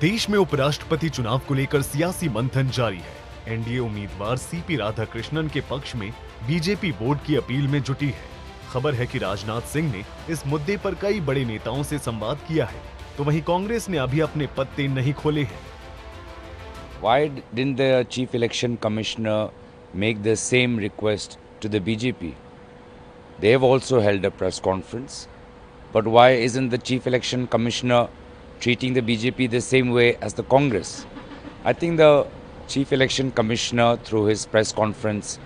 देश में उपराष्ट्रपति चुनाव को लेकर सियासी मंथन जारी है। एनडीए उम्मीदवार सीपी राधाकृष्णन के पक्ष में बीजेपी बोर्ड की अपील में जुटी है। खबर है कि राजनाथ सिंह ने इस मुद्दे पर कई बड़े नेताओं से संवाद किया है, तो वहीं कांग्रेस ने अभी अपने पत्ते नहीं खोले हैं। Why didn't the Chief Election Commissioner make the same request to the BJP? They have also held a press conference. But why isn't the Chief Election Commissioner treating the BJP the same way as the Congress? I think the Chief Election Commissioner, through his press conference,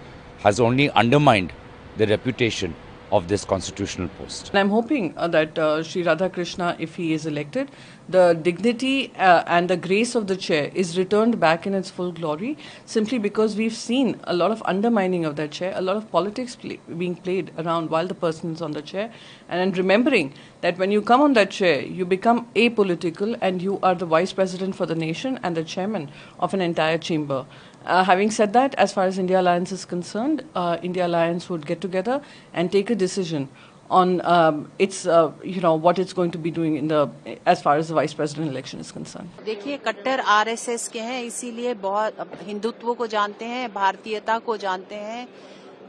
has only undermined the reputation of this constitutional post. And I'm hoping that Sri Radhakrishna, if he is elected, the dignity and the grace of the chair is returned back in its full glory, simply because we've seen a lot of undermining of that chair, a lot of politics being played around while the person is on the chair, and remembering that when you come on that chair, you become apolitical and you are the vice president for the nation and the chairman of an entire chamber. Having said that, as far as India Alliance is concerned, India Alliance would get together and take a decision on what it's going to be doing in the as far as the vice president election is concerned. देखिए, कट्टर RSS के हैं, इसीलिए बहुत हिंदुत्व को जानते हैं, भारतीयता को जानते हैं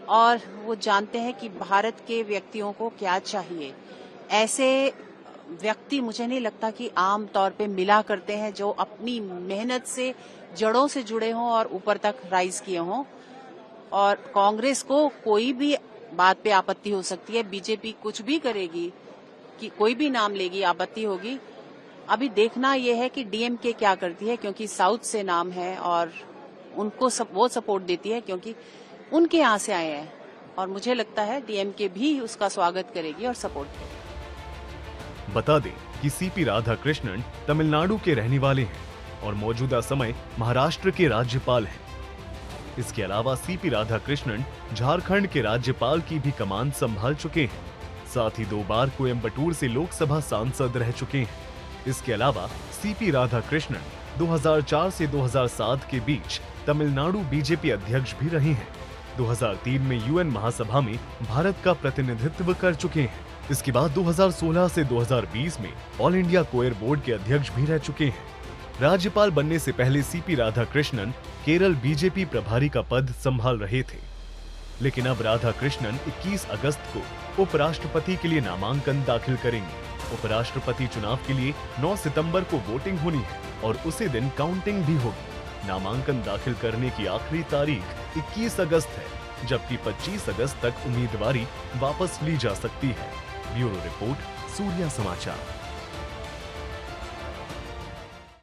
और वो जानते हैं कि भारत के व्यक्तियों को क्या चाहिए। ऐसे व्यक्ति मुझे नहीं लगता कि आम तौर पे मिला करते हैं जो अपनी मेहनत से जड़ों से जुड़े हों और ऊपर तक राइज किए हों। और कांग्रेस को कोई भी बात पे आपत्ति हो सकती है, बीजेपी कुछ भी करेगी कि कोई भी नाम लेगी आपत्ति होगी। अभी देखना यह है कि डीएमके क्या करती है, क्योंकि साउथ से नाम है और उनको वो सपोर्ट देती है क्योंकि उनके यहाँ से आए हैं और मुझे लगता है डीएमके भी उसका स्वागत करेगी और सपोर्ट करेगी। बता दें कि सीपी राधाकृष्णन तमिलनाडु के रहने वाले हैं और मौजूदा समय महाराष्ट्र के राज्यपाल हैं। इसके अलावा सीपी राधाकृष्णन झारखंड के राज्यपाल की भी कमान संभाल चुके हैं। साथ ही 2 बार कोयम्बटूर से लोकसभा सांसद रह चुके हैं। इसके अलावा सीपी राधाकृष्णन 2004 से 2007 के बीच तमिलनाडु बीजेपी अध्यक्ष भी रहे हैं। 2003 में यूएन महासभा में भारत का प्रतिनिधित्व कर चुके हैं। इसके बाद 2016 से 2020 में ऑल इंडिया कोयर बोर्ड के अध्यक्ष भी रह चुके हैं। राज्यपाल बनने से पहले सीपी राधाकृष्णन केरल बीजेपी प्रभारी का पद संभाल रहे थे, लेकिन अब राधाकृष्णन 21 अगस्त को उपराष्ट्रपति के लिए नामांकन दाखिल करेंगे। उपराष्ट्रपति चुनाव के लिए 9 सितंबर को वोटिंग होनी है और उसी दिन काउंटिंग भी होगी। नामांकन दाखिल करने की आखिरी तारीख 21 अगस्त है, जबकि 25 अगस्त तक उम्मीदवारी वापस ली जा सकती है। ब्यूरो रिपोर्ट, सूर्या समाचार।